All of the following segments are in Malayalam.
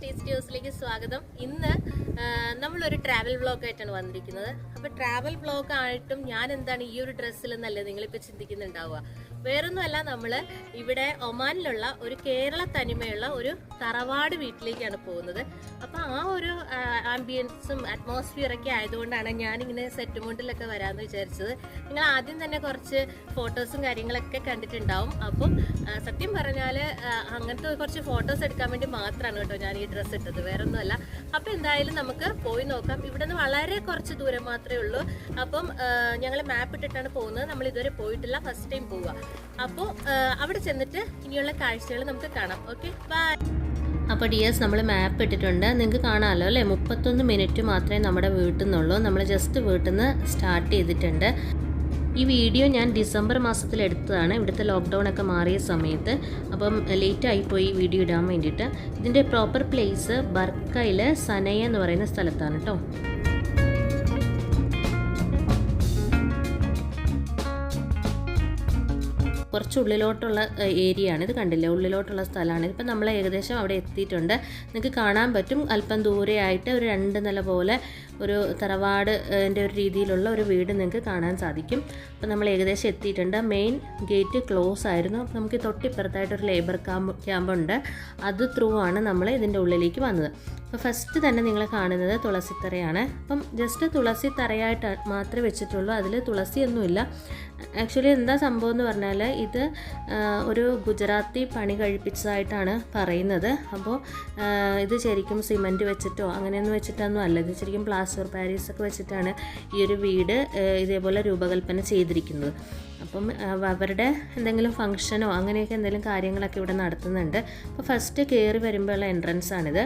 ടേസ്റ്റിലേക്ക് സ്വാഗതം. ഇന്ന് നമ്മളൊരു ട്രാവൽ വ്ളോഗായിട്ടാണ് വന്നിരിക്കുന്നത്. അപ്പോൾ ട്രാവൽ വ്ളോഗായിട്ടും ഞാൻ എന്താണ് ഈ ഒരു ഡ്രസ്സിലെന്നല്ലേ നിങ്ങളിപ്പോൾ ചിന്തിക്കുന്നുണ്ടാവുക. വേറൊന്നുമല്ല, നമ്മൾ ഇവിടെ ഒമാനിലുള്ള ഒരു കേരള തനിമയുള്ള ഒരു തറവാട് വീട്ടിലേക്കാണ് പോകുന്നത്. അപ്പോൾ ആ ഒരു ആംബിയൻസും അറ്റ്മോസ്ഫിയറൊക്കെ ആയതുകൊണ്ടാണ് ഞാനിങ്ങനെ സെറ്റ് മോഡിലൊക്കെ വരാമെന്ന് വിചാരിച്ചത്. നിങ്ങൾ ആദ്യം തന്നെ കുറച്ച് ഫോട്ടോസും കാര്യങ്ങളൊക്കെ കണ്ടിട്ടുണ്ടാവും. അപ്പം സത്യം പറഞ്ഞാൽ അങ്ങനത്തെ കുറച്ച് ഫോട്ടോസ് എടുക്കാൻ വേണ്ടി മാത്രമാണ് കേട്ടോ ഞാൻ ഈ ഡ്രസ്സ് ഇട്ടത്, വേറൊന്നുമല്ല. അപ്പം എന്തായാലും നമുക്ക് പോയി നോക്കാം. ഇവിടെ നിന്ന് വളരെ കുറച്ച് ദൂരം മാത്രമേ ഉള്ളൂ. അപ്പം ഞങ്ങൾ മാപ്പ് ഇട്ടിട്ടാണ് പോകുന്നത്. നമ്മൾ ഇതുവരെ പോയിട്ടില്ല, ഫസ്റ്റ് ടൈം പോവുക. അപ്പോൾ അവിടെ ചെന്നിട്ട് ഇനിയുള്ള കാഴ്ചകൾ നമുക്ക് കാണാം. Okay, by. അപ്പോൾ ഡിയേഴ്സ്, നമ്മൾ മാപ്പ് ഇട്ടിട്ടുണ്ട്, നിങ്ങൾക്ക് കാണാമല്ലോ അല്ലേ. 31 മിനിറ്റ് മാത്രമേ നമ്മുടെ വീട്ടിൽ നിന്നുള്ളൂ. നമ്മൾ ജസ്റ്റ് വീട്ടിൽ നിന്ന് സ്റ്റാർട്ട് ചെയ്തിട്ടുണ്ട്. ഈ വീഡിയോ ഞാൻ ഡിസംബർ മാസത്തിൽ എടുത്തതാണ്, ഇവിടുത്തെ ലോക്ക്ഡൗൺ ഒക്കെ മാറിയ സമയത്ത്. അപ്പം ലേറ്റ് ആയിപ്പോയി വീഡിയോ ഇടാൻ വേണ്ടിയിട്ട്. ഇതിൻ്റെ പ്രോപ്പർ പ്ലേസ് ബർക്കയിൽ സനയ എന്ന് പറയുന്ന സ്ഥലത്താണ് കേട്ടോ. കുറച്ച് ഉള്ളിലോട്ടുള്ള ഏരിയ ആണ് ഇത്, കണ്ടില്ലേ, ഉള്ളിലോട്ടുള്ള സ്ഥലമാണ്. ഇപ്പം നമ്മൾ ഏകദേശം അവിടെ എത്തിയിട്ടുണ്ട്. നിങ്ങൾക്ക് കാണാൻ പറ്റും അല്പം ദൂരെയായിട്ട് ഒരു 2 നില പോലെ ഒരു തറവാടിൻ്റെ ഒരു രീതിയിലുള്ള ഒരു വീട് നിങ്ങൾക്ക് കാണാൻ സാധിക്കും. അപ്പോൾ നമ്മൾ ഏകദേശം എത്തിയിട്ടുണ്ട്. മെയിൻ ഗേറ്റ് ക്ലോസ് ആയിരുന്നു. അപ്പോൾ നമുക്ക് തൊട്ടിപ്പുറത്തായിട്ടൊരു ലേബർ ക്യാമ്പുണ്ട്. അത് ത്രൂ ആണ് നമ്മൾ ഇതിൻ്റെ ഉള്ളിലേക്ക് വന്നത്. അപ്പോൾ ഫസ്റ്റ് തന്നെ നിങ്ങൾ കാണുന്നത് തുളസിത്തറയാണ്. അപ്പം ജസ്റ്റ് തുളസി തറയായിട്ട് മാത്രമേ വെച്ചിട്ടുള്ളൂ, അതിൽ തുളസിയൊന്നുമില്ല. ആക്ച്വലി എന്താ സംഭവം എന്ന് പറഞ്ഞാൽ ഇത് ഒരു ഗുജറാത്തി പണി കഴിപ്പിച്ചതായിട്ടാണ് പറയുന്നത്. അപ്പോൾ ഇത് ശരിക്കും സിമൻറ്റ് വെച്ചിട്ടോ അങ്ങനെയൊന്നും വെച്ചിട്ടൊന്നും അല്ല, ഇത് ശരിക്കും പ്ലാസ്റ്റർ പാരീസ് ഒക്കെ വെച്ചിട്ടാണ് ഈ ഒരു വീട് ഇതേപോലെ രൂപകൽപ്പന ചെയ്തിരിക്കുന്നത്. അപ്പം അവരുടെ എന്തെങ്കിലും ഫംഗ്ഷനോ അങ്ങനെയൊക്കെ എന്തെങ്കിലും കാര്യങ്ങളൊക്കെ ഇവിടെ നടത്തുന്നുണ്ട്. അപ്പോൾ ഫസ്റ്റ് കയറി വരുമ്പോഴുള്ള എൻട്രൻസ് ആണിത്.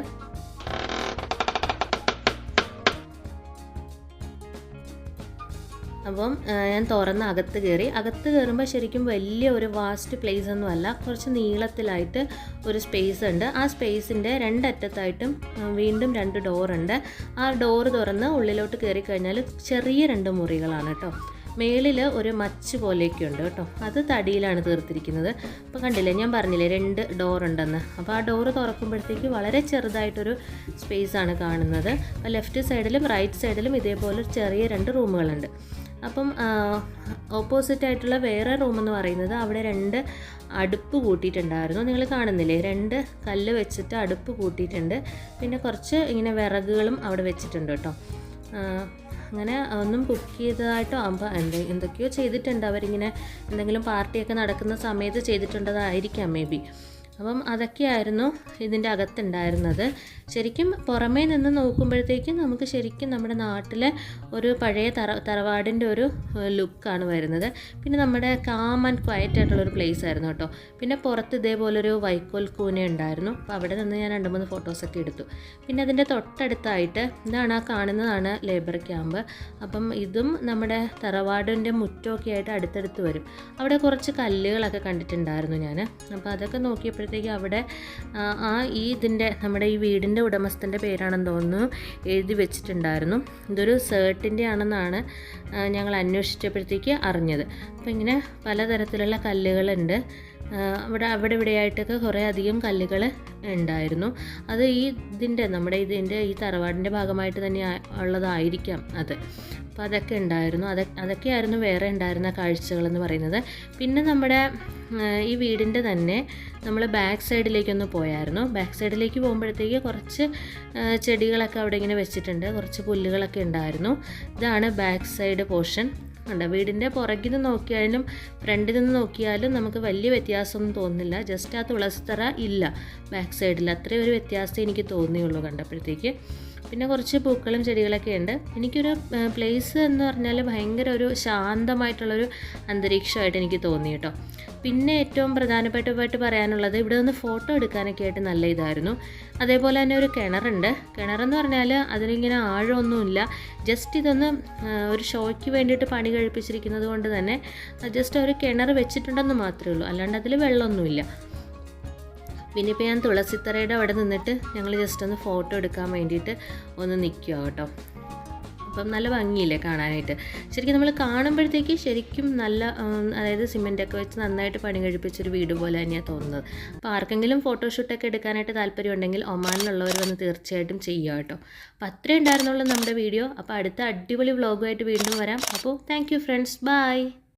അപ്പം ഞാൻ തുറന്ന് അകത്ത് കയറുമ്പോൾ ശരിക്കും വലിയ ഒരു വാസ്റ്റ് പ്ലേസ് ഒന്നും അല്ല, കുറച്ച് നീളത്തിലായിട്ട് ഒരു സ്പേസ് ഉണ്ട്. ആ സ്പേസിൻ്റെ രണ്ടറ്റത്തായിട്ടും വീണ്ടും 2 ഡോറുണ്ട്. ആ ഡോറ് തുറന്ന് ഉള്ളിലോട്ട് കയറി കഴിഞ്ഞാൽ ചെറിയ 2 മുറികളാണ് കേട്ടോ. മേളിൽ ഒരു മച്ച് പോലെയൊക്കെ ഉണ്ട് കേട്ടോ, അത് തടിയിലാണ് തീർത്തിരിക്കുന്നത്. അപ്പോൾ കണ്ടില്ലേ, ഞാൻ പറഞ്ഞില്ലേ 2 ഡോറുണ്ടെന്ന്. അപ്പോൾ ആ ഡോറ് തുറക്കുമ്പോഴത്തേക്ക് വളരെ ചെറുതായിട്ടൊരു സ്പേസാണ് കാണുന്നത്. അപ്പോൾ ലെഫ്റ്റ് സൈഡിലും റൈറ്റ് സൈഡിലും ഇതേപോലെ ചെറിയ 2 റൂമുകളുണ്ട്. അപ്പം ഓപ്പോസിറ്റ് ആയിട്ടുള്ള വേറെ റൂമെന്ന് പറയുന്നത് അവിടെ 2 അടുപ്പ് കൂട്ടിയിട്ടുണ്ടായിരുന്നു. നിങ്ങൾ കാണുന്നില്ലേ, 2 കല്ല് വെച്ചിട്ട് അടുപ്പ് കൂട്ടിയിട്ടുണ്ട്. പിന്നെ കുറച്ച് ഇങ്ങനെ വിറകുകളും അവിടെ വെച്ചിട്ടുണ്ട് കേട്ടോ. അങ്ങനെ ഒന്നും കുക്ക് ചെയ്തതായിട്ടോ എന്തൊക്കെയോ ചെയ്തിട്ടുണ്ട് അവരിങ്ങനെ, എന്തെങ്കിലും പാർട്ടിയൊക്കെ നടക്കുന്ന സമയത്ത് ചെയ്തിട്ടുണ്ടതായിരിക്കാം മേ ബി. അപ്പം അതൊക്കെയായിരുന്നു ഇതിൻ്റെ അകത്തുണ്ടായിരുന്നത്. ശരിക്കും പുറമേ നിന്ന് നോക്കുമ്പോഴത്തേക്കും നമുക്ക് ശരിക്കും നമ്മുടെ നാട്ടിലെ ഒരു പഴയ തറവാടിൻ്റെ ഒരു ലുക്കാണ് വരുന്നത്. പിന്നെ നമ്മുടെ കാം ആൻഡ് ക്വയറ്റ് ആയിട്ടുള്ളൊരു പ്ലേസ് ആയിരുന്നു കേട്ടോ. പിന്നെ പുറത്ത് ഇതേപോലൊരു വൈക്കോൽ കൂന ഉണ്ടായിരുന്നു. അപ്പോൾ അവിടെ നിന്ന് ഞാൻ 2-3 ഫോട്ടോസൊക്കെ എടുത്തു. പിന്നെ അതിൻ്റെ തൊട്ടടുത്തായിട്ട് ഇതാണ്, ആ കാണുന്നതാണ് ലേബർ ക്യാമ്പ്. അപ്പം ഇതും നമ്മുടെ തറവാടിൻ്റെ മുറ്റമൊക്കെ ആയിട്ട് അടുത്തടുത്ത് വരും. അവിടെ കുറച്ച് കല്ലുകളൊക്കെ കണ്ടിട്ടുണ്ടായിരുന്നു ഞാൻ. അപ്പോൾ അതൊക്കെ നോക്കിയപ്പോഴത്തേക്കും അവിടെ ഇതിൻ്റെ നമ്മുടെ ഈ വീടിൻ്റെ ഉടമസ്ഥൻ്റെ പേരാണെന്ന് തോന്നുന്നു എഴുതി വെച്ചിട്ടുണ്ടായിരുന്നു. ഇതൊരു സേർട്ടിൻ്റെ ആണെന്നാണ് ഞങ്ങൾ അന്വേഷിച്ചപ്പോഴത്തേക്ക് അറിഞ്ഞത്. അപ്പോൾ ഇങ്ങനെ പലതരത്തിലുള്ള കല്ലുകളുണ്ട്. അവിടെ ഇവിടെയായിട്ടൊക്കെ കുറേ അധികം കല്ലുകൾ ഉണ്ടായിരുന്നു. അത് ഇതിൻ്റെ ഈ തറവാടിൻ്റെ ഭാഗമായിട്ട് തന്നെ ഉള്ളതായിരിക്കാം അത്. അപ്പോൾ അതൊക്കെ ഉണ്ടായിരുന്നു. അതൊക്കെയായിരുന്നു വേറെ ഉണ്ടായിരുന്ന കാഴ്ചകളെന്ന് പറയുന്നത്. പിന്നെ നമ്മുടെ ഈ വീടിൻ്റെ തന്നെ നമ്മൾ ബാക്ക് സൈഡിലേക്കൊന്ന് പോയായിരുന്നു. ബാക്ക് സൈഡിലേക്ക് പോകുമ്പോഴത്തേക്ക് കുറച്ച് ചെടികളൊക്കെ അവിടെ ഇങ്ങനെ വെച്ചിട്ടുണ്ട്, കുറച്ച് പുല്ലുകളൊക്കെ ഉണ്ടായിരുന്നു. ഇതാണ് ബാക്ക് സൈഡ് പോർഷൻ. ഉണ്ട്. വീടിൻ്റെ പുറകിൽ നിന്ന് നോക്കിയാലും ഫ്രണ്ടിൽ നിന്ന് നോക്കിയാലും നമുക്ക് വലിയ വ്യത്യാസമൊന്നും തോന്നുന്നില്ല. ജസ്റ്റ് ആ തുളസിത്തറ ഇല്ല ബാക്ക് സൈഡിൽ, അത്രയും ഒരു വ്യത്യാസം എനിക്ക് തോന്നിയുള്ളൂ കണ്ടപ്പോഴത്തേക്ക്. പിന്നെ കുറച്ച് പൂക്കളും ചെടികളൊക്കെ ഉണ്ട്. എനിക്കൊരു പ്ലേസ് എന്ന് പറഞ്ഞാൽ ഭയങ്കര ഒരു ശാന്തമായിട്ടുള്ളൊരു അന്തരീക്ഷമായിട്ട് എനിക്ക് തോന്നി കേട്ടോ. പിന്നെ ഏറ്റവും പ്രധാനപ്പെട്ടതായിട്ട് പറയാനുള്ളത് ഇവിടെ നിന്ന് ഫോട്ടോ എടുക്കാനൊക്കെ ആയിട്ട് നല്ല ഇതായിരുന്നു. അതേപോലെ തന്നെ ഒരു കിണറുണ്ട്. കിണറെന്ന് പറഞ്ഞാൽ അതിലിങ്ങനെ ആഴമൊന്നുമില്ല, ജസ്റ്റ് ഇതൊന്ന് ഒരു ഷോയ്ക്ക് വേണ്ടിയിട്ട് പണി കഴിപ്പിച്ചിരിക്കുന്നത് കൊണ്ട് തന്നെ ജസ്റ്റ് ഒരു കിണർ വെച്ചിട്ടുണ്ടെന്ന് മാത്രമേ ഉള്ളൂ, അല്ലാണ്ട് അതിൽ വെള്ളമൊന്നുമില്ല. പിന്നെ ഇപ്പോൾ ഞാൻ തുളസിത്തറയുടെ അവിടെ നിന്നിട്ട് ഞങ്ങൾ ജസ്റ്റ് ഒന്ന് ഫോട്ടോ എടുക്കാൻ വേണ്ടിയിട്ട് ഒന്ന് നിൽക്കുക കേട്ടോ. അപ്പോൾ അപ്പം നല്ല ഭംഗിയില്ലേ കാണാനായിട്ട്. ശരിക്കും നമ്മൾ കാണുമ്പോഴത്തേക്ക് ശരിക്കും നല്ല അതായത് സിമെൻറ്റൊക്കെ വെച്ച് നന്നായിട്ട് പണി കഴിപ്പിച്ചൊരു വീട് പോലെ തന്നെയാണ് തോന്നുന്നത്. അപ്പോൾ ആർക്കെങ്കിലും ഫോട്ടോഷൂട്ടൊക്കെ എടുക്കാനായിട്ട് താല്പര്യമുണ്ടെങ്കിൽ ഒമാനിലുള്ളവർ വന്ന് തീർച്ചയായിട്ടും ചെയ്യുക കേട്ടോ. അപ്പോൾ അത്രയും ഉണ്ടായിരുന്നുള്ളൂ നമ്മുടെ വീഡിയോ. അപ്പോൾ അടുത്ത അടിപൊളി വ്ളോഗുമായിട്ട് വീണ്ടും വരാം. അപ്പോൾ താങ്ക് യു ഫ്രണ്ട്സ്, ബൈ.